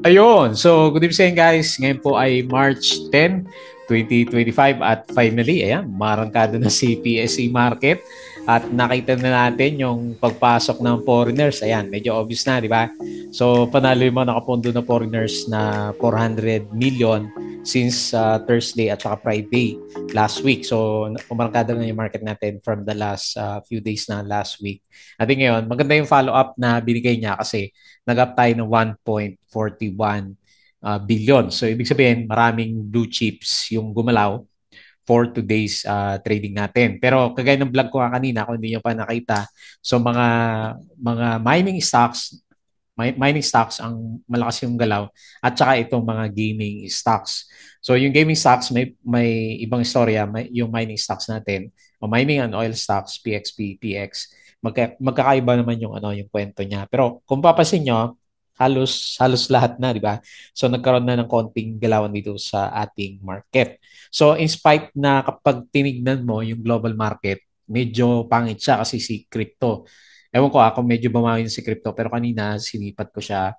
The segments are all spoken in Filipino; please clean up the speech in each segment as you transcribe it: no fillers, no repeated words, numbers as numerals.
Ayun. So, good evening guys. Ngayon po ay March 10, 2025 at finally, ayan, marangkada na si PSE Market at nakita na natin yung pagpasok ng foreigners. Ayan, medyo obvious na, di ba? So, panalo yung mga nakapondo na foreigners na 400 million since Thursday at saka Friday last week. So, umarangkada na yung market natin from the last few days na last week. At ngayon, maganda yung follow-up na binigay niya kasi nag-up tayo ng 1.41 billion. So, ibig sabihin, maraming blue chips yung gumalaw for today's trading natin. Pero kagaya ng vlog ko kanina, kung hindi nyo pa nakita, so mga mining stocks ang malakas yung galaw at saka itong mga gaming stocks. So yung gaming stocks may ibang istorya, yung mining stocks natin o mining and oil stocks, PXP, PX, magkakaiba naman yung yung kwento niya. Pero kung papasin nyo, halos halos lahat na, di ba? So nagkaroon na ng konting galawan dito sa ating market. So in spite na kapag tinignan mo yung global market, medyo pangit siya kasi si crypto. Ewan ko ako medyo bumawi si crypto pero kanina sinipat ko siya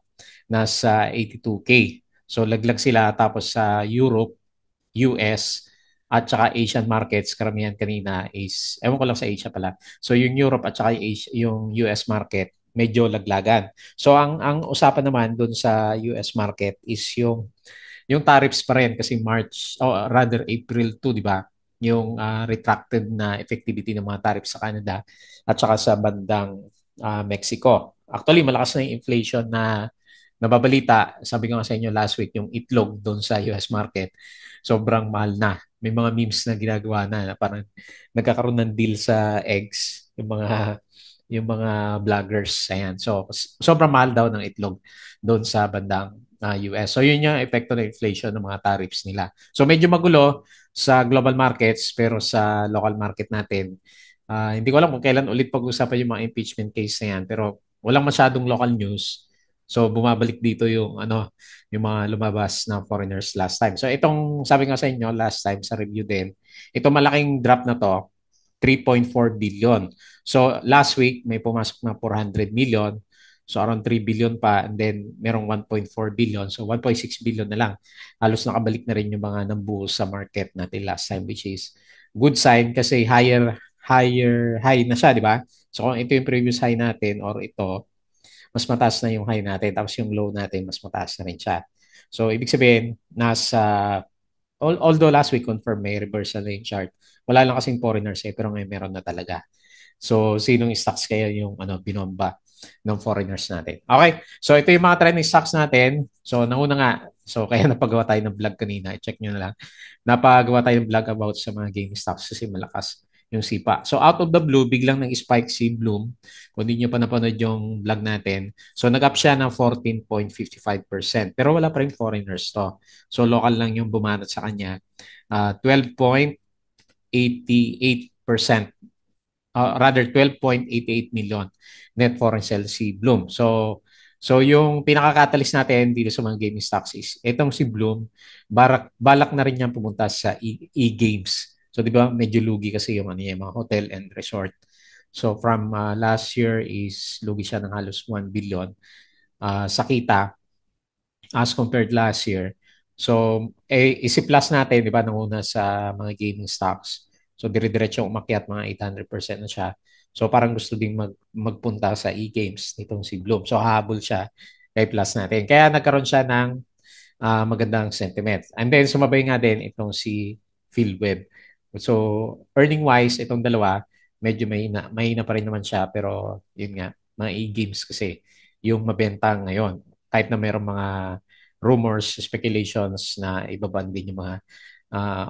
nasa 82K. So laglag sila tapos sa Europe, US at saka Asian markets karamihan kanina is ewan ko lang sa Asia pala. So yung Europe at saka yung US market medyo laglagan. So ang usapan naman doon sa US market is yung tariffs pa rin kasi March or rather April 2, di ba? Yung retracted na effectivity ng mga tariffs sa Canada at saka sa bandang Mexico. Actually, malakas na yung inflation na nababalita. Sabi ko nga sa inyo last week, yung itlog doon sa US market, sobrang mahal na. May mga memes na ginagawa na parang nagkakaroon ng deal sa eggs, yung mga vloggers. Ayan. So, sobrang mahal daw ng itlog doon sa bandang US. So, yun yung epekto ng inflation ng mga tariffs nila. So, medyo magulo sa global markets pero sa local market natin, hindi ko alam kung kailan ulit pag-usapan yung mga impeachment case na yan pero walang masyadong local news. So, bumabalik dito yung mga lumabas na foreigners last time. So, itong sabi nga sa inyo last time sa review din, itong malaking drop na to, 3.4 billion. So last week may pumasok na 400 million. So around 3 billion pa and then merong 1.4 billion. So 1.6 billion na lang. Halos nakabalik na rin yung mga nambuo sa market natin last time which is good sign kasi higher high na siya, di ba? So kung ito yung previous high natin or ito, mas mataas na yung high natin tapos yung low natin mas mataas na rin siya. So ibig sabihin although last week confirm may reversal na yung chart, wala lang kasing foreigners pero ngayon meron na talaga. So, sinong stocks kaya yung binomba ng foreigners natin? Okay. So, ito yung mga trending stocks natin. So, nauna nga. So, kaya napagawa tayo ng vlog kanina. I-check nyo na lang. Napagawa tayo ng vlog about sa mga gaming stocks kasi malakas yung sipa. So, out of the blue, biglang nag-spike si Bloom. Kung hindi nyo pa napanood yung vlog natin. So, nag-up siya ng 14.55%. Pero wala pa rin foreigners to. So, local lang yung bumanat sa kanya. 12.88%, rather 12.88 million net foreign sales si Bloom. So yung pinaka-catalyst natin dito sa mga gaming stocks is itong si Bloom, balak na rin niyang pumunta sa e-games. So 'di ba medyo lugi kasi yung yung mga hotel and resort. So from last year is lugi siya ng halos 1 billion sa kita as compared last year. So, isi-plus natin, di ba, nanguna sa mga gaming stocks. So, dire-diretso umakyat, mga 800% na siya. So, parang gusto ding magpunta sa e-games nitong si Bloom. So, habol siya kay plus natin. Kaya nagkaroon siya ng magandang sentiment. And then, sumabay nga din itong si PhilWeb. So, earning-wise, itong dalawa, medyo mahina pa rin naman siya. Pero, yun nga, mga e-games kasi yung mabenta ngayon. Kahit na mayroong mga rumors, speculations na ibaban din yung mga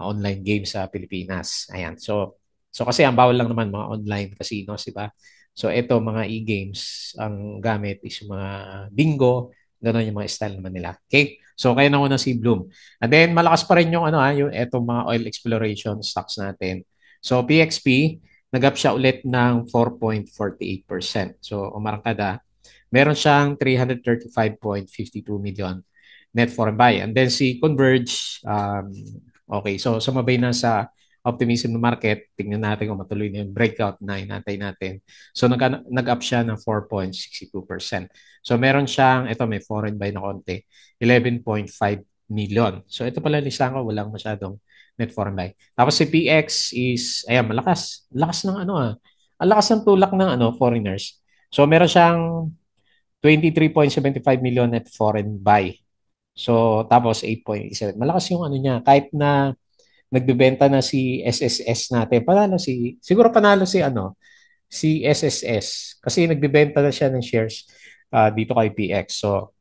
online games sa Pilipinas. Ayan. So kasi ang bawal lang naman mga online casinos, di ba? So ito mga e-games, ang gamit is yung mga bingo, gano'n yung mga style naman nila. Okay? So kaya na una si Bloom. And then malakas pa rin yung yung etong mga oil exploration stocks natin. So PXP, nag-up siya ulit ng 4.48%. So umarangkada, meron siyang 335.52 million net foreign buy. And then si Converge, okay, so sumabay na sa optimism ng market, tingnan natin kung matuloy na yung breakout na inantay natin. So nag-up siya ng 4.62%. So meron siyang, ito may foreign buy na konti, 11.5 million. So ito pala listahan ko, walang masyadong net foreign buy. Tapos si PX is, ayan, malakas. Lakas ng ano ang lakas ng tulak ng foreigners. So meron siyang 23.75 million net foreign buy. So tapos 8.87. Malakas yung ano niya. Kahit na nagbebenta na si SSS natin. Siguro panalo si SSS. Kasi nagbebenta na siya ng shares dito kay PX. So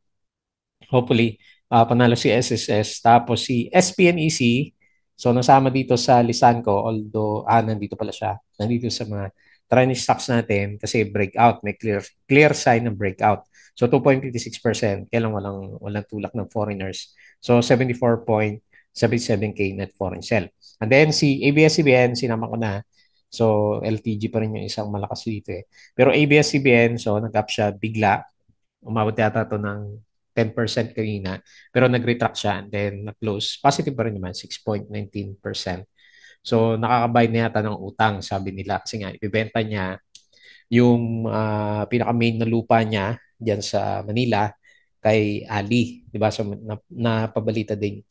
hopefully, panalo si SSS. Tapos si SPNEC, so nasama dito sa listahan ko, although, nandito pala siya. Nandito sa mga trending stocks natin kasi breakout, may clear sign ng breakout. So 2.56%, kailan walang tulak ng foreigners. So 74.77K net foreign sell. And then si ABS-CBN, sinama ko na. So LTG pa rin yung isang malakas dito eh. Pero ABS-CBN, so nag-up siya bigla, umabot yata to ng 10% kanina, pero nag-retract siya and then nag-close. Positive pa rin naman, 6.19%. So nakakabayad na yata ng utang, sabi nila. Kasi nga, ibibenta niya yung pinaka-main na lupa niya diyan sa Manila kay Ali. Diba? So napabalita din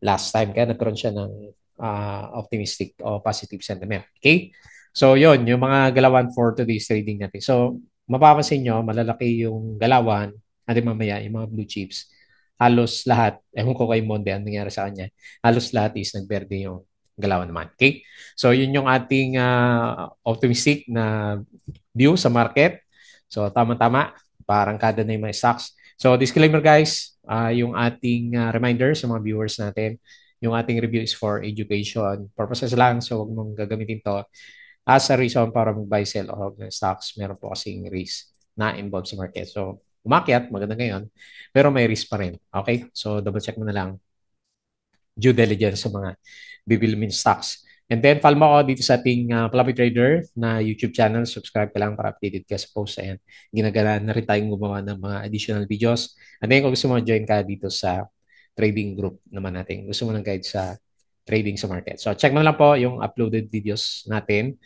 last time. Kaya nagkaroon siya ng optimistic o positive sentiment. Okay? So, yon yung mga galawan for today's trading natin. So, mapapansin nyo, malalaki yung galawan, at mamaya, yung mga blue chips, halos lahat, ewan ko kay Monde, ang nangyari sa kanya, halos lahat is nagberde yung galawan naman. Okay? So, yun yung ating optimistic na view sa market. So, tama-tama, parang kada na yung mga stocks. So, disclaimer guys, yung ating reminder sa mga viewers natin, yung ating review is for education purposes lang. So, huwag mong gagamitin to as a reason para mag-buy, sell o ng stocks. Meron po kasing risk na involved sa market. So, umakyat, maganda ngayon, pero may risk pa rin. Okay? So, double check mo na lang due diligence sa mga bibili mo stocks. And then, follow mo ako dito sa ating Fluffy Trader na YouTube channel. Subscribe ka lang para updated ka sa post. Ayan. Ginagana na rin tayong gumawa ng mga additional videos. And then, kung gusto mo, join ka dito sa trading group naman natin. Gusto mo ng guide sa trading sa market. So, check mo lang po yung uploaded videos natin.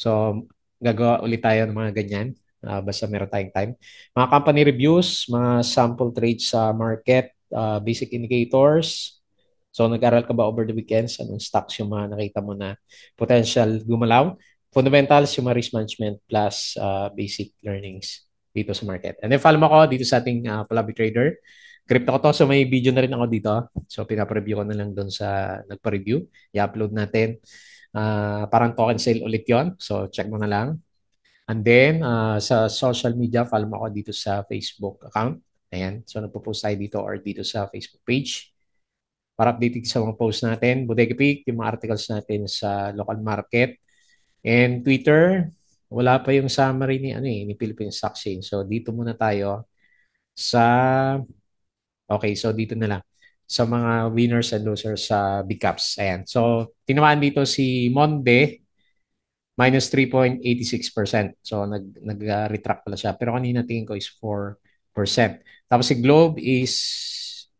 So, gagawa ulit tayo ng mga ganyan. Basta meron tayong time. Mga company reviews, mga sample trades sa market, basic indicators. So, nag-aral ka ba over the weekends? Anong stocks yung mga nakita mo na potential gumalaw? Fundamentals, yung mga risk management plus basic learnings dito sa market. And then, follow mo ako dito sa ating Palabi Trader. Crypto ko to. So, may video na rin ako dito. So, pinapareview ko na lang doon sa nagpa-review. I-upload natin. Parang token sale ulit yon. So, check mo na lang. And then, sa social media, follow mo ako dito sa Facebook account. Ayan. So, nagpo-post tayo dito or dito sa Facebook page para updated sa mga posts natin. Bodega Peak, yung mga articles natin sa local market. And Twitter, wala pa yung summary ni Philippine Stock Exchange. So dito muna tayo sa okay, so dito na lang sa mga winners and losers sa big caps. Ayan. So tinamaan dito si Monde minus 3.86%. So nag-retract pala siya. Pero kanina tingin ko is 4%. Tapos si Globe is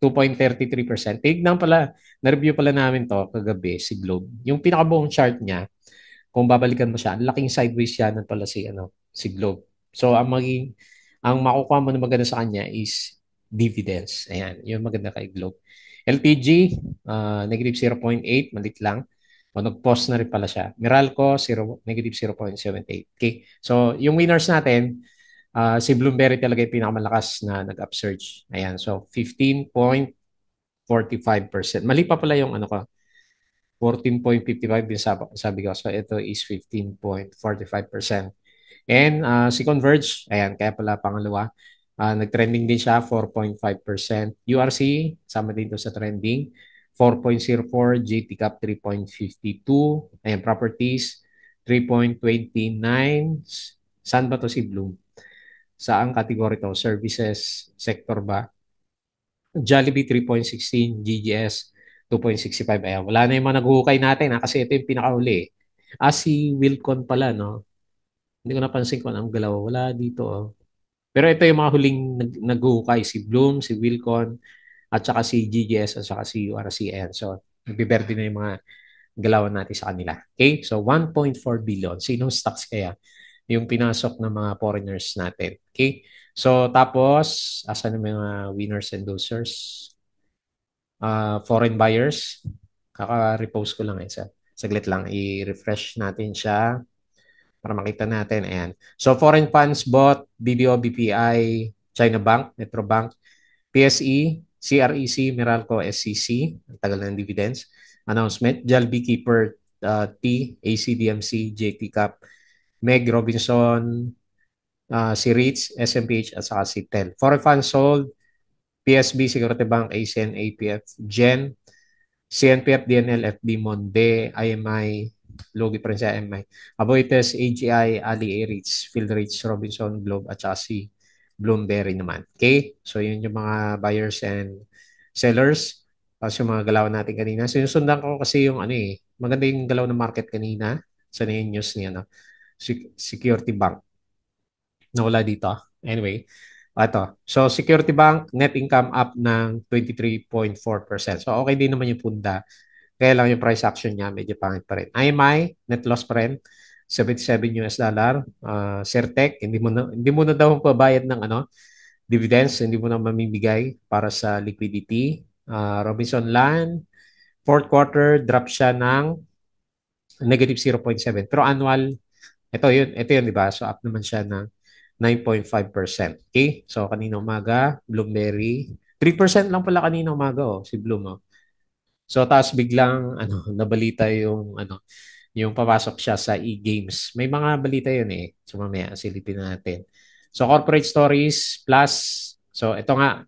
2.33%. Tignan pala, na-review pala namin to kagabi, si Globe. Yung pinakabuong chart niya, kung babalikan mo siya, ang laking sideways siya ng pala si Globe. So ang makukuha mo na maganda sa kanya is dividends. Ayan, yung maganda kay Globe. LTG, negative 0.8, malit lang. O nag-pause na rin pala siya. Meralco, negative 0.78. Okay. So, yung winners natin, si Bloomberry talaga yung pinakamalakas na nag-upsurge. Ayan. So, 15.45%. Mali pa pala yung ano ko. 14.55 yung sabi ko. So, ito is 15.45%. And si Converge, ayan, kaya pala pangalawa. Nag-trending din siya, 4.5%. URC, sama din to sa trending. 4.04, JTCAP 3.52, ayan, properties 3.29. Saan ba to si Bloom? Saan category to? Services sector ba? Jollibee 3.16, GGS 2.65. Ayan, wala na yung mga naghuhukay natin kasi ito yung pinakahuli. Si Wilcon pala, no? Hindi ko napansin kung anong galaw. Wala dito, oh. Pero ito yung mga huling naghuhukay. Si Bloom, si Wilcon, at saka si GGS, at saka si URCN. So, nagbiberde na yung mga galawan natin sa kanila. Okay? So 1.4 billion. Sinong stocks kaya yung pinasok ng mga foreigners natin? Okay? So tapos, asan yung mga winners and losers? Foreign buyers. Kaka-repost ko lang saglit lang. I-refresh natin siya para makita natin. Ayan. So foreign funds bought BDO, BPI, China Bank, Metro Bank, PSE, CREC, Meralco, SCC, ang tagal ng dividends. Announcement, Jollibee Keeper, T, ACDMC, JT Cap, Meg Robinson, si Reeds, SMPH at saka si TEL. Foreign funds sold, PSB, Security Bank, ACN, APF, GEN, CNPF, DNL, FB, Monde, IMI, Logi pa rin sa IMI, Aboitiz, AGI, Ali, Aritz, Philrich, Robinson, Globe, at saka si Bloomberry naman. Okay? So, yun yung mga buyers and sellers. Tapos yung mga galaw natin kanina. Sinusundan ko kasi yung maganda yung galaw ng market kanina. Sa yung news niya, no? Security Bank. Nawala dito. Anyway, ito. So, Security Bank, net income up ng 23.4%. So, okay din naman yung punda. Kaya lang yung price action niya, medyo pangit pa rin. IMI, net loss pa rin. $77. Certec, hindi mo na daw pabayad ng dividends, hindi mo na mamimigay para sa liquidity. Robinson Land, fourth quarter, drop siya ng negative 0.7. Pero annual, ito yun, di ba? So up naman siya ng 9.5%. Okay? So kanina umaga, Bloomberry, 3% lang pala kanina umaga, si Bloom, oh. So tapos biglang nabalita yung papasok siya sa e-games. May mga balita yun eh. So mamaya silipin natin. So corporate stories plus, so ito nga,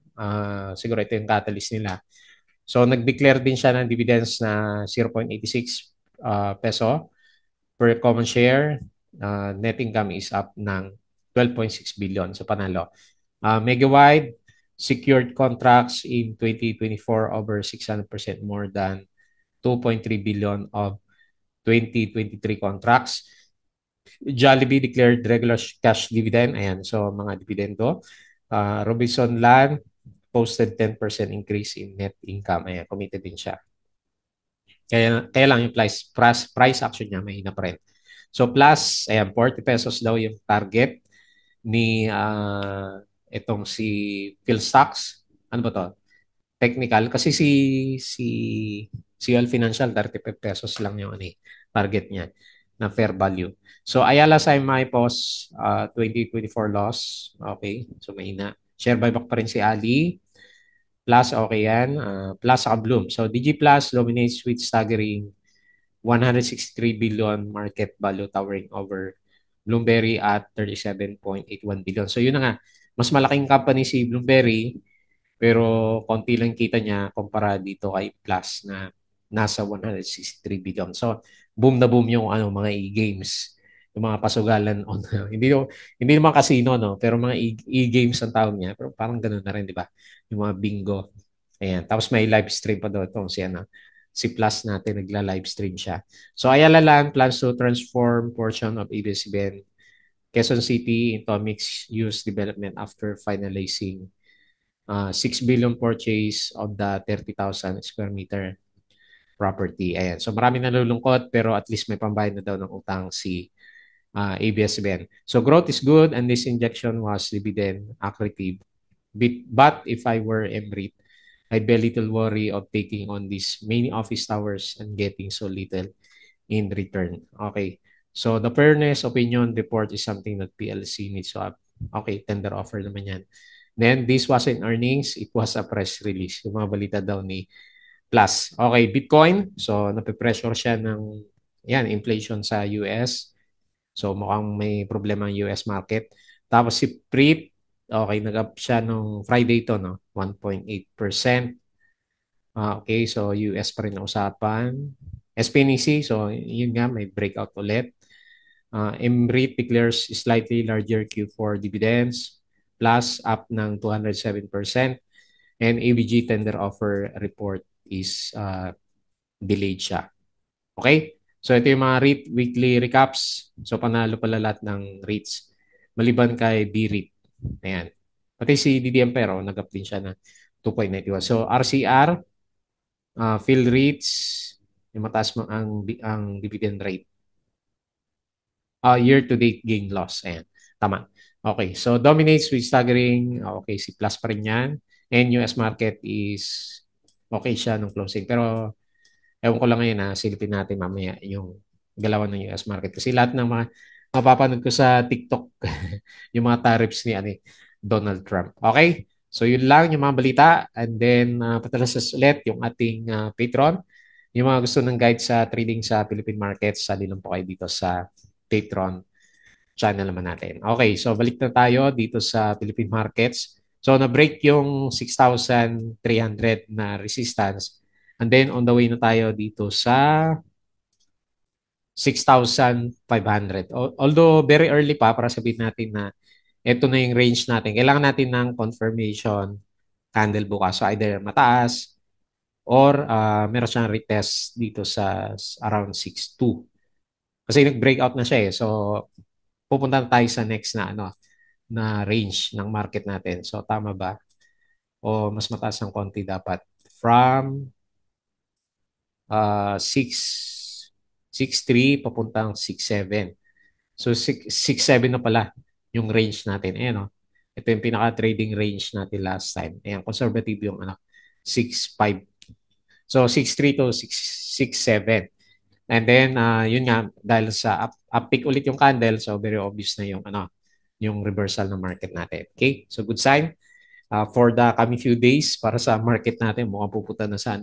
siguro ito yung catalyst nila. So nag-declare din siya ng dividends na 0.86 peso per common share. Net income is up ng 12.6 billion sa panalo. Megawide secured contracts in 2024 over 600% more than 2.3 billion of 2023 contracts. Jollibee declared regular cash dividend. Ayan, so mga dividendo. Robinson Land posted 10% increase in net income. Ayan, committed din siya. Kaya lang yung price action niya may pa rin. So plus, ayan, 40 pesos daw yung target ni itong si Phil Stocks. Ano ba to? Technical. Kasi si CL Financial, 35 pesos lang yung target niya na fair value. So Ayala Semi Post 2024 loss. Okay. So may share buyback pa rin si Ali. Plus, okay yan. Plus, saka Bloom. So, DG Plus dominates with staggering 163 billion market value towering over Bloomberry at 37.81 billion. So, yun na nga. Mas malaking company si Bloomberry, pero konti lang kita niya kumpara dito kay Plus na nasa 163 billion. So, boom na boom yung mga e-games, yung mga pasugalan on hindi naman casino, no, pero mga e-games ang tawag niya, pero parang ganoon na rin, di ba? Yung mga bingo. Ayan, tapos may live stream pa daw itong si Plus natin nagla-live stream siya. So Ayala Land plans to transform portion of ABS-CBN Quezon City into a mixed-use development after finalizing 6 billion purchase of the 30,000 square meter property. Ayan. So marami nalulungkot pero at least may pambayad na daw ng utang si ABS-CBN. So growth is good and this injection was dividend accretive. But if I were MREIT, I'd be a little worry of taking on these many office towers and getting so little in return. Okay. So the fairness opinion report is something that PLC needs to have. Okay, tender offer naman yan. Then this wasn't earnings, it was a press release. Yung mga balita daw ni Plus. Okay, Bitcoin. So nape-pressure siya ng inflation sa US. So mukhang may problema ang US market. Tapos si PRIT, okay, nag-up siya nung Friday to, no? 1.8%. Okay, so US pa rin ang usapan. SPNEC, so yun nga, may breakout ulit. MREIT declares slightly larger Q4 dividends, plus up ng 207%. And ABG tender offer report is delayed siya. Okay? So ito yung mga REIT weekly recaps. So panalo pala lahat ng REITs. Maliban kay BREIT. Ayan. Pati si DDM pero nag-up din siya na 2.91. So RCR, Philreits, yung mataas mo ang dividend rate. Year-to-date gain loss. Ayan. Tama. Okay. So, dominates with staggering. Okay. Si plus pa rin yan. And US market is okay siya nung closing. Pero, ewan ko lang ngayon silipin natin mamaya yung galawan ng US market. Kasi lahat ng mga mapapanood ko sa TikTok, yung mga tariffs ni Donald Trump. Okay? So, yun lang yung mga balita. And then, patalasas ulit yung ating Patreon. Yung mga gusto ng guide sa trading sa Philippine markets, sali lang po kayo dito sa Patreon channel naman natin. Okay, so balik na tayo dito sa Philippine markets. So na-break yung 6,300 na resistance. And then on the way na tayo dito sa 6,500. Although very early pa para sabihin natin na ito na yung range natin. Kailangan natin ng confirmation candle bukas. So either mataas or meron siyang retest dito sa around 6,200. Kasi nag-breakout na siya eh. So pupunta na tayo sa next na na range ng market natin. So tama ba? O mas mataas ng konti dapat from 6 papuntang 6.7. So 6.7 na pala yung range natin. Ayan o. Ito yung pinaka-trading range natin last time. Ayan, conservative yung 6.5. So 6.3 to 6.7. And then, yun nga, dahil sa uptick ulit yung candle, so very obvious na yung reversal ng market natin. Okay? So good sign for the coming few days para sa market natin. Mukhang pupunta na sa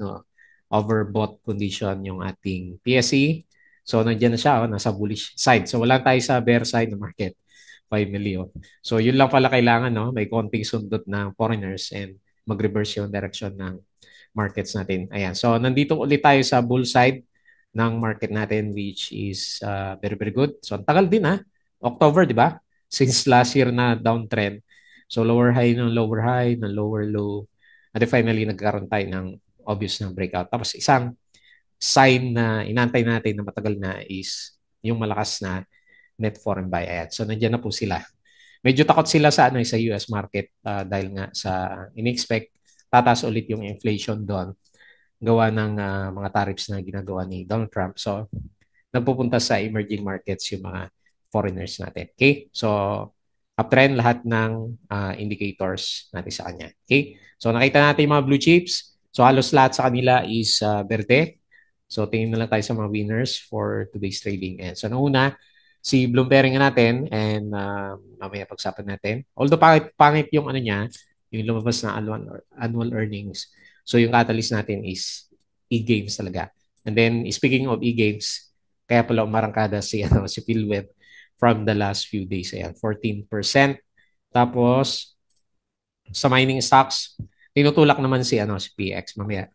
overbought condition yung ating PSE. So nandiyan na siya, nasa bullish side. So wala tayo sa bear side ng market. 5 million. So yun lang pala kailangan, no? May konting sundot ng foreigners and mag-reverse yung direction ng markets natin. Ayan. So nandito ulit tayo sa bull side ng market natin which is very very good. So ang tagal din October, di ba? Since last year na downtrend. So lower high ng lower high, ng lower low. And then finally nagkaroon tayo ng obvious na breakout. Tapos isang sign na inantay natin na matagal na is yung malakas na net foreign buy. Ayan. So nandiyan na po sila. Medyo takot sila sa US market dahil nga sa in-expect tataas ulit yung inflation doon gawa ng mga tariffs na ginagawa ni Donald Trump. So nagpupunta sa emerging markets yung mga foreigners natin. Okay? So uptrend lahat ng indicators natin sa kanya. Okay? So nakita natin yung mga blue chips. So halos lahat sa kanila is verde. So tingin na lang tayo sa mga winners for today's trading. And so nauna, si Bloomberg natin and mamaya pagsapan natin. Although pangit yung niya, yung lumabas na annual earnings. So yung catalyst natin is e-games talaga. And then speaking of e-games, kaya pala umarangkada si PhilWeb from the last few days. Ayan, 14%. Tapos sa mining stocks, tinutulak naman si PX. Mamaya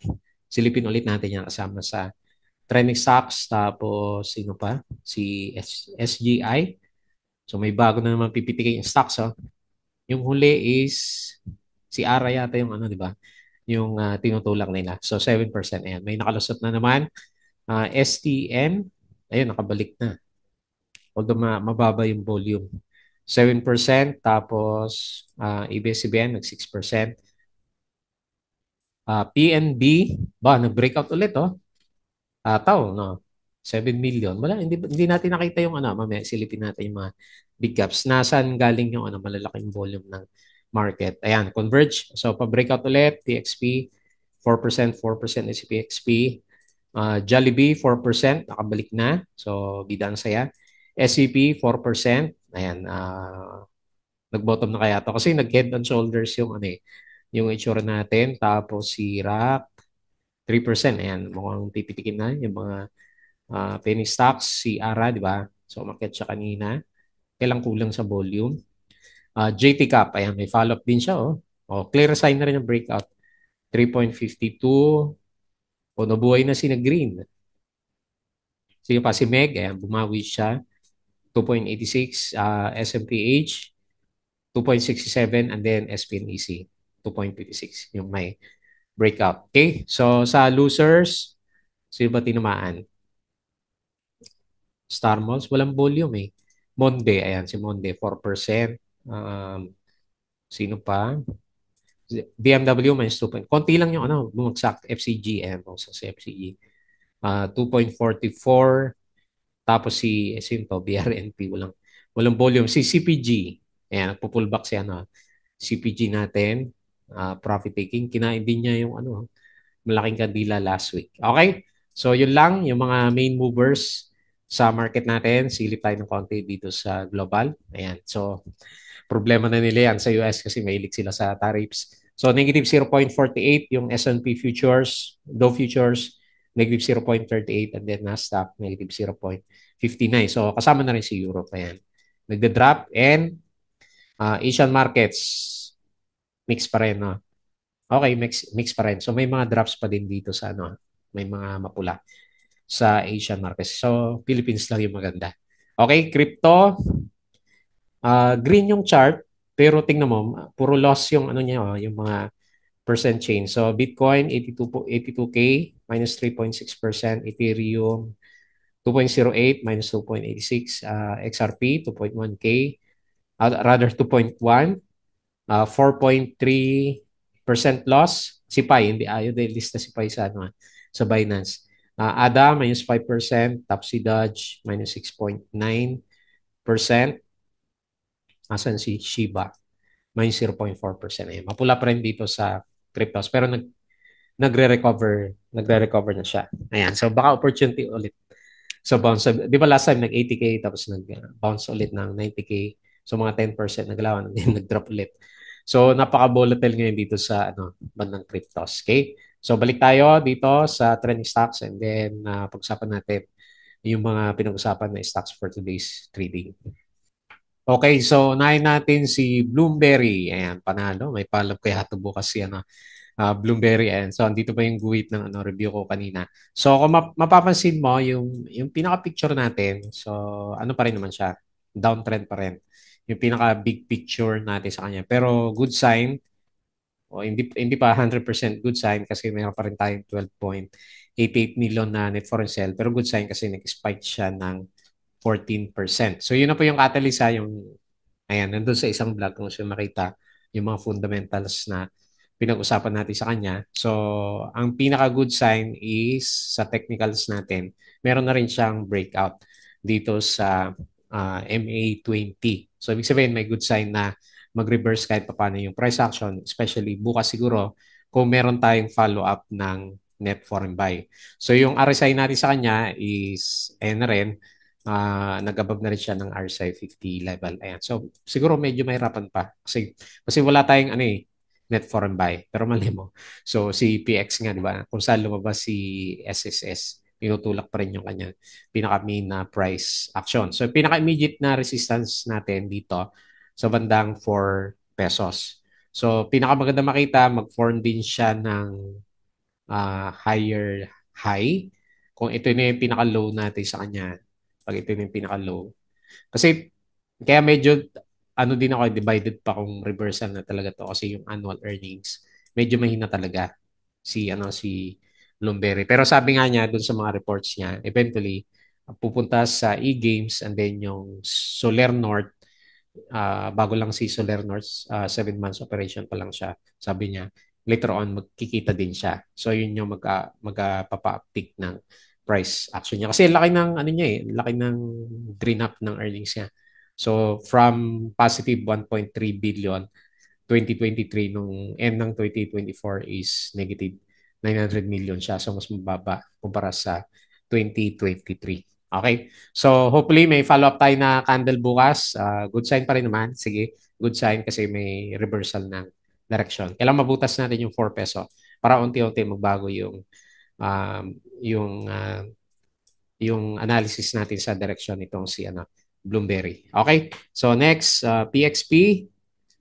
silipin ulit natin yan kasama sa trending stocks. Tapos sino pa? Si SGI. So may bago na naman pipitikin yung stocks. Yung huli is si ARA yata yung di ba? Yung tinutulak nila. So 7%. Ayan. May nakalusot na naman. STN, ayun, nakabalik na. Although mababa yung volume. 7%. Tapos ABS-CBN, nag 6%. PNB, nag-breakout ulit, no? 7 million. Wala, hindi natin nakita yung mamaya silipin natin yung mga big caps. Nasaan galing yung malalaking volume ng market. Ayan, Converge. So, pa-breakout ulit, PXP, 4%, 4% is PXP. Jollibee, 4%, nakabalik na. So, bida ang saya. SCP, 4%. Ayan, nag-bottom na kaya to. Kasi nag-head and shoulders yung itsura natin. Tapos si RAC, 3%. Ayan, mukhang pipitikin na yung mga penny stocks. Si ARA, di ba? So, umakyat siya kanina. Kailang kulang sa volume. JT Cap, ayan, may follow-up din siya. Clear sign na rin ng breakout. 3.52. Nabuhay na si na Green. Sige pa, si Meg, ayan, bumawi siya. 2.86. SMPH, 2.67. And then SPNEC, 2.56. Yung may breakout. Okay? So, sa losers, sino ba tinamaan? Star Malls, walang volume eh. Monde, ayan, si Monde, 4%. Sino pa? BMW minus 2. Konti lang yung bumagsak. FCG, ayan, bumagsak si FCG. 2.44. Tapos sino to? BRNP, walang volume. Si CPG, ayan, nagpo-pullback si ano, CPG natin, profit taking. Kinain din niya yung ano, malaking kandila last week. Okay? So, yun lang, yung mga main movers sa market natin. Silip tayo ng konti dito sa global. Ayan. So, problema na nila yan sa US kasi mahilig sila sa tariffs. So, negative 0.48 yung S&P futures, Dow futures, negative 0.38, and then Nasdaq, negative 0.59. So, kasama na rin si Europe. Ayan. Nagda-drop, and Asian markets, mix pa rin. No? Okay, mix pa rin. So, may mga drops pa din dito sa ano, may mga mapula sa Asian markets. So, Philippines lang yung maganda. Okay, crypto, green yung chart, pero tingnan mo, puro loss yung ano niya, yung mga percent change. So, Bitcoin, 82K, minus 3.6%. Ethereum, 2.08, minus 2.86. XRP, 2.1K, rather 2.1. 4.3% loss. Si Pi, hindi ayaw dahil lista si Pi sa, ano, sa Binance. ADA, minus 5%. Tapsi Dodge, minus 6.9%. Asan si Shiba? Minus 0.4%. Ayan. Mapula pa rin dito sa cryptos. Pero nagre-recover na siya. Ayan. So, baka opportunity ulit. So, bounce. Di ba last time nag-80K tapos nag-bounce ulit ng 90K. So, mga 10% naglawan and then nag-drop ulit. So, napaka-volatile ngayon dito sa ano, bandang cryptos. Okay? So, balik tayo dito sa trending stocks, and then pag-usapan natin yung mga pinag-usapan na stocks for today's trading. Okay, so unahin natin si Bloomberry. Ayan, panalo. May follow kaya ito bukas si ano, Bloomberry. Ayan. So, andito pa yung guhit ng ano, review ko kanina. So, kung mapapansin mo, yung pinaka-picture natin, so, ano pa rin naman siya? Downtrend pa rin. Yung pinaka-big picture natin sa kanya. Pero, good sign, o hindi pa 100% good sign kasi mayroon pa rin tayong 12.88 million na net foreign sale. Pero good sign kasi nag-spike siya ng 14%. So, yun na po yung catalyst ha, yung ayan, nandun sa isang vlog kung siya makita yung mga fundamentals na pinag-usapan natin sa kanya. So, ang pinaka-good sign is sa technicals natin, meron na rin siyang breakout dito sa MA20. So, ibig sabihin, may good sign na mag-reverse kahit paano yung price action, especially bukas siguro kung meron tayong follow-up ng net foreign buy. So, yung RSI natin sa kanya is, ayan na rin, nag-above na rin siya ng RSI 50 level. Ayan. So, siguro medyo mahirapan pa. Kasi wala tayong ano eh, net foreign buy. Pero mali mo. So, si PX nga, di ba? Kung saan lumabas si SSS, tinutulak pa rin yung kanyang pinaka-main na price action. So, pinaka-immediate na resistance natin dito sa bandang 4 pesos. So, pinaka-maganda makita, mag-form din siya ng higher high. Kung ito na yung pinaka-low natin sa kanya, pag ito na yung pinaka-low. Kasi, kaya medyo, ano din ako, divided pa kung reversal na talaga to kasi yung annual earnings, medyo mahina talaga si Lumberry. Pero sabi nga niya, dun sa mga reports niya, eventually, pupunta sa e-games and then yung Solar North, bago lang si Solar North, 7 months operation pa lang siya. Sabi niya, later on, magkikita din siya. So, yun yung magpapa-uptick ng price action niya. Kasi laki ng, ano niya laki ng drain up ng earnings niya. So, from positive 1.3 billion 2023 nung end ng 2024 is negative 900 million siya. So, mas mababa kumpara sa 2023. Okay? So, hopefully may follow-up tayo na candle bukas. Good sign pa rin naman. Sige, good sign kasi may reversal ng direction. Kailangan mabutas natin yung 4 peso para unti-unti magbago um, yung uh, yung analysis natin sa direction nitong si ano, Bloomberry. Okay? So next, PXP.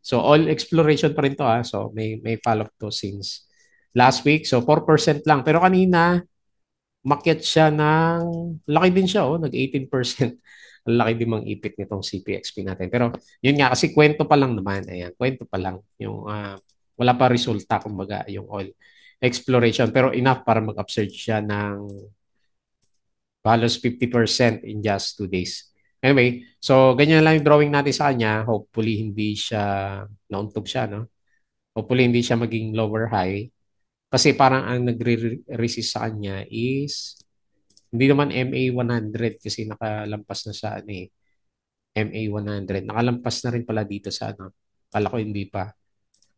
So all exploration pa rin to ha. So may follow-up to since last week. So 4% lang. Pero kanina, makyat siya ng, laki din siya oh, nag-18%. Ang laki din mang ipit nitong CPXP natin. Pero yun nga, kasi kwento pa lang naman. Ayan, kwento pa lang. Yung, wala pa resulta, kumbaga, yung oil exploration. Pero enough para mag-upsurge siya ng halos 50% in just 2 days. Anyway, so ganyan lang yung drawing natin sa kanya. Hopefully hindi siya nauntog siya, no? Hopefully hindi siya maging lower high. Kasi parang ang nagre-resist sa kanya is Hindi naman MA100 kasi nakalampas na sa ano eh, MA100. Nakalampas na rin pala dito sa ano. Kala ko hindi pa.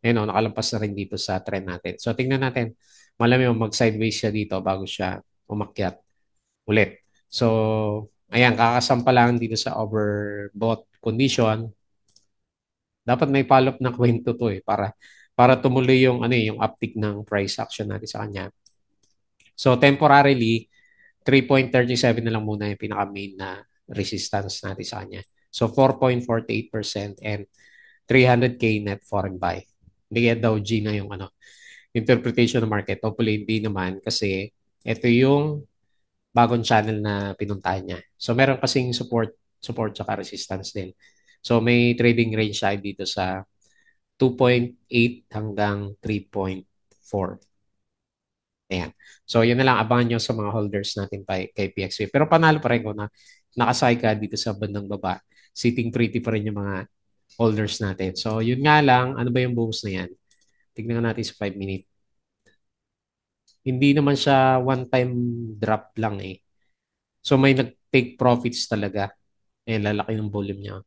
Ayun o, nakalampas na rin dito sa trend natin. So, tingnan natin. Malamang mag-sideways siya dito bago siya umakyat ulit. So, ayan, kakasampa lang dito sa overbought condition. Dapat may follow-up na kwento to eh para tumuloy yung ano eh, yung uptick ng price action natin sa kanya. So, temporarily, 3.37 na lang muna yung pinaka-main na resistance natin sa kanya. So, 4.48% and 300K net foreign buy. Hindi kaya daw G na yung ano, interpretation ng market. Hopefully, hindi naman kasi ito yung bagong channel na pinuntahan niya. So, meron kasing support tsaka resistance din. So, may trading range siya dito sa 2.8 hanggang 3.4. Ayan. So, yun na lang. Abangan nyo sa mga holders natin kay PXP. Pero panalo pa rin ko na nakasay ka dito sa bandang baba. Sitting pretty pa rin yung mga holders natin. So, yun nga lang. Ano ba yung bonus na yan? Tignan natin sa 5 minute. Hindi naman siya one-time drop lang eh. So, may nag-take profits talaga. Ayan, lalaki ng volume niya.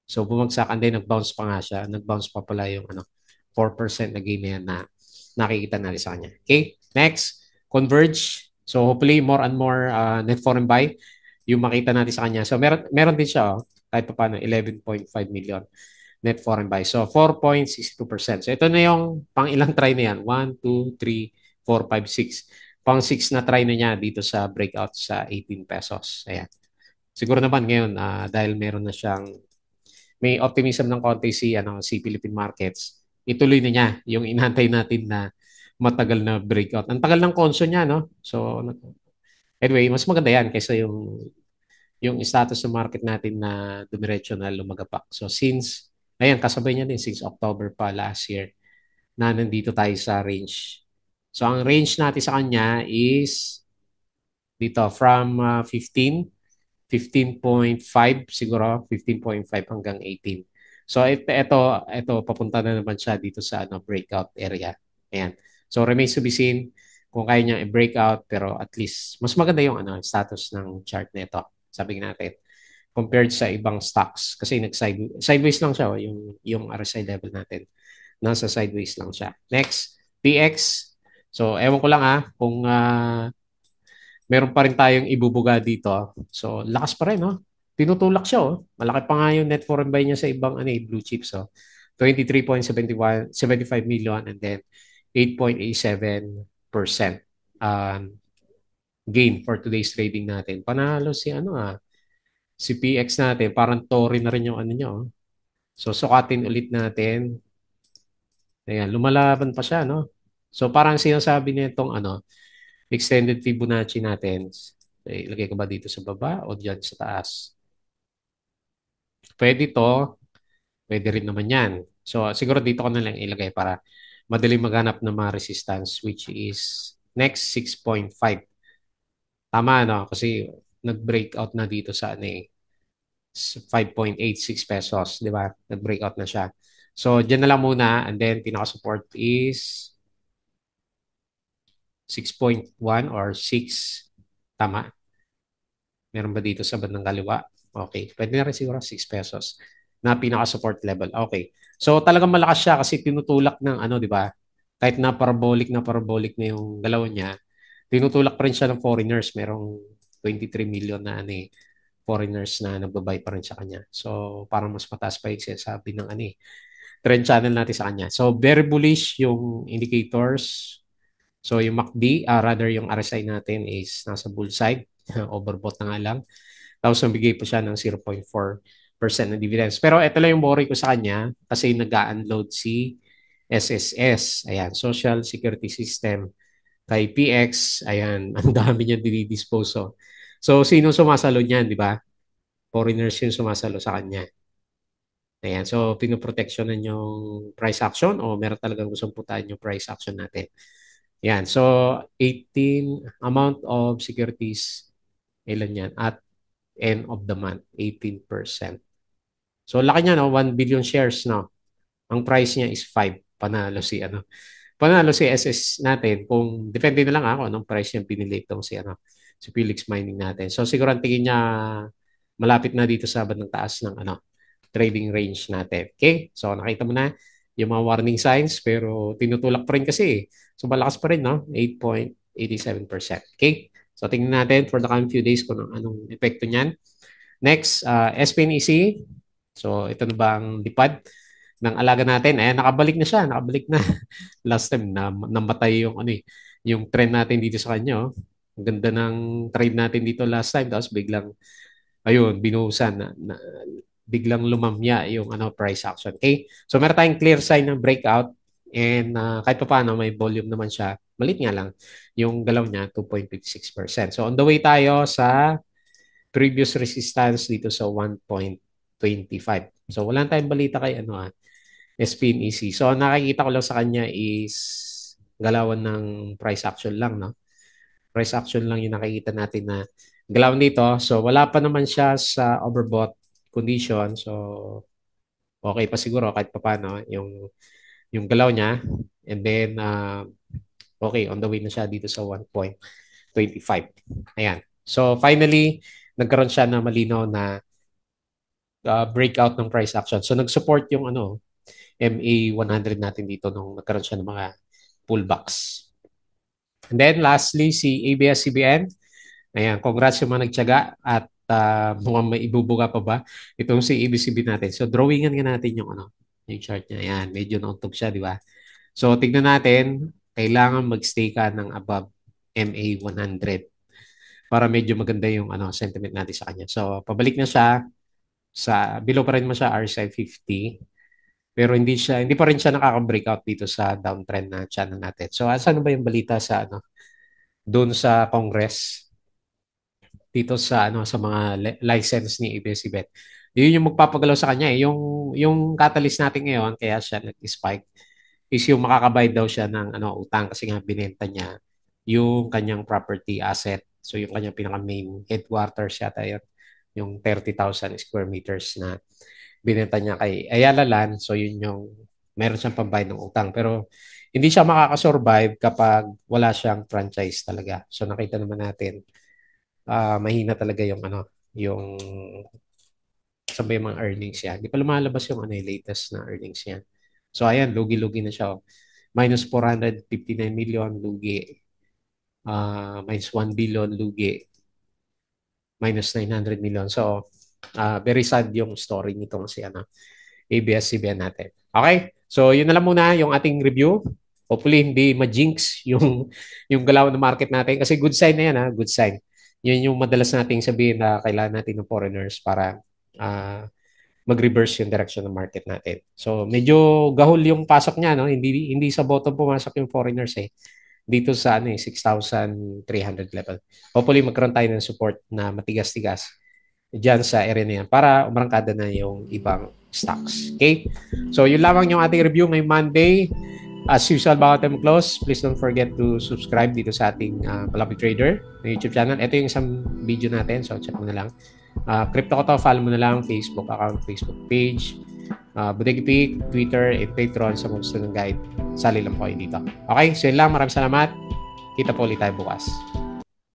So, bumagsak and then nag-bounce pa nga siya. Nag-bounce pa pala yung ano, 4% na gain na yan na nakikita natin sa kanya. Okay, next, Converge. So, hopefully, more and more net foreign buy yung makita natin sa kanya. So, meron din siya, kahit pa paano, 11.5 million net foreign buy. So, 4.62%. So, ito na yung pang ilang try na yan. 1, 2, 3, 4, 5, 6. Pang 6 na try na niya dito sa breakout sa 18 pesos. Ayan. Siguro naman ngayon, dahil meron na siyang may optimism ng konti si Philippine markets, ituloy na niya yung inantay natin na matagal na breakout. Ang tagal ng konso niya, no? So, anyway, mas maganda yan kaysa yung status ng market natin na dumiretso na lumagapak. So, ayan, kasabay niya din since October pa last year na nandito tayo sa range. So, ang range natin sa kanya is dito from 15.5 siguro, 15.5 hanggang 18. So ito papunta na naman siya dito sa ano breakout area. Ayan. So remains to be seen kung kaya niya i-breakout pero at least mas maganda yung ano status ng chart nito. Sabi natin compared sa ibang stocks kasi sideways lang siya yung RSI level natin. Nasa sideways lang siya. Next, PX. So ewan ko lang kung meron pa rin tayong ibubuga dito. So, lakas pa rin, no? Tinutulak siya, oh. Malaki pa nga yung net foreign buy niya sa ibang blue chips, oh. 23.75 million and then 8.87% um, gain for today's trading natin. Panalo si PX natin. Parang tori na rin yung ano niya, oh. So, sukatin ulit natin. Ayan, lumalaban pa siya, no? So, parang sinasabi niya itong extended Fibonacci natin. Ilagay ko ba dito sa baba o dyan sa taas? Pwede to, pwede rin naman yan. So siguro dito ko na lang ilagay para madaling maghanap ng mga resistance which is next 6.5. Tama no? Kasi nag-breakout na dito sa 5.86 pesos, di ba? Nag-breakout na siya. So dyan na lang muna and then pinaka-support is 6.1 or 6. Tama? Meron ba dito sa bandang kaliwa? Okay. Pwede na rin siguro 6 pesos na pinaka-support level. Okay. So talagang malakas siya kasi tinutulak ng di ba? Kahit na parabolic na yung galaw niya, tinutulak pa rin siya ng foreigners. Merong 23 million na foreigners na nagbabay pa rin sa kanya. So parang mas mataas pa yung sinasabi ng trend channel natin sa kanya. So very bullish yung indicators. So yung MACD, rather yung RSI natin is nasa bull side. Overbought na nga lang. Tapos nabigay pa siya ng 0.4% na dividends. Pero ito lang yung worry ko sa kanya kasi nag-unload si SSS. Ayan, Social Security System. Kay PX, ayan, ang dami niya dinidispose. So, sino sumasalo niyan, di ba? Foreigners yung sumasalo sa kanya. Ayan, so pinoproteksyonan yung price action o meron talagang gustong putahan yung price action natin. Ayan, so 18 amount of securities, ilan yan? At end of the month, 18%. So laki niya, no? 1 billion shares, no? Ang price niya is 5. Panalo si SS natin. Kung depende na lang ako anong price niya pinili itong si si Felix Mining natin. So siguro ang tingin niya malapit na dito sa bandang taas ng trading range natin. Okay? So nakita mo na yung mga warning signs pero tinutulak pa rin kasi. So malakas pa rin, no? 8.87%. Okay? So tingnan natin for the coming few days kung anong epekto niyan. Next, SPNEC. So ito na ba ang lipad ng alaga natin? Ayan, nakabalik na siya. Nakabalik na. Last time na namatay yung yung trend natin dito sa kanya. Oh. Ang ganda ng trade natin dito last time. Tapos biglang ayun, binuhusan biglang lumamya yung price action. Okay? So meron tayong clear sign ng breakout and kahit pa paano may volume naman siya. Malit nga lang yung galaw niya 2.56%. So on the way tayo sa previous resistance dito sa 1.25. So wala tayong balita kay SPNEC. So nakikita ko lang sa kanya is galawan ng price action lang, no? Price action lang yung nakikita natin na galaw dito. So wala pa naman siya sa overbought condition. So okay pa siguro kahit pa paano yung galaw niya. And then okay, on the way na siya dito sa 1.25. Ayan. So finally, nagkaroon siya na malinaw na breakout ng price action. So nag-support yung MA100 natin dito nung nagkaroon siya ng mga pullbacks. And then lastly, si ABS-CBN. Ayan, congrats yung mga nagtyaga at mukhang may ibubuga pa ba itong si ABS-CBN natin. So drawingan nga natin yung yung chart niya. Ayan, medyo nauntog siya, di ba? So tignan natin, kailangan mag-stay ka ng above MA100 para medyo maganda yung sentiment natin sa kanya. So pabalik na siya sa below pa rin mo siya RSI 50. Pero hindi pa rin siya nakaka-breakout dito sa downtrend na channel natin. So ano ba yung balita sa doon sa Congress dito sa sa mga license ni ABS-CBN. Yun yung magpapagalaw sa kanya eh. Yung catalyst natin ngayon kaya siya nag-spike is yung makakabayad daw siya ng utang kasi nga binenta niya yung kanyang property asset. So yung kanyang pinaka main headquarters yata yun, yung 30,000 square meters na binenta niya kay Ayala Land. So yun yung meron siyang pambayad ng utang. Pero hindi siya makakasurvive kapag wala siyang franchise talaga. So nakita naman natin, mahina talaga yung yung sabay yung mga earnings niya. Hindi pa lumalabas yung latest na earnings niya. So ayan, lugi-lugi na siya. Minus 459 million, lugi. Minus 1 billion, lugi. Minus 900 million. So, very sad yung story nitong si ABS-CBN natin. Okay? So, yun na lang muna yung ating review. Hopefully, hindi ma-jinx yung galaw ng market natin. Kasi good sign na yan, good sign. Yun yung madalas nating sabihin na kailangan natin ng foreigners para mag-reverse yung direction ng market natin. So, medyo gahol yung pasok niya, no? Hindi sa bottom pumasok yung foreigners eh. Dito sa 6,300 level. Hopefully, magkaroon tayo ng support na matigas-tigas dyan sa area na yan para umarangkada na yung ibang stocks. Okay? So, yun lamang yung ating review ngayong Monday. As usual, bago tayo mag-close, please don't forget to subscribe dito sa ating Palapit Trader na YouTube channel. Ito yung isang video natin, so check mo na lang. Crypto ko to, follow mo na lang, Facebook account, Facebook page, Bodega Peak, Twitter, and Patreon sa mga gusto ng guide. Sali lang po kayo dito. Okay, so yun lang. Maraming salamat. Kita po ulit tayo bukas.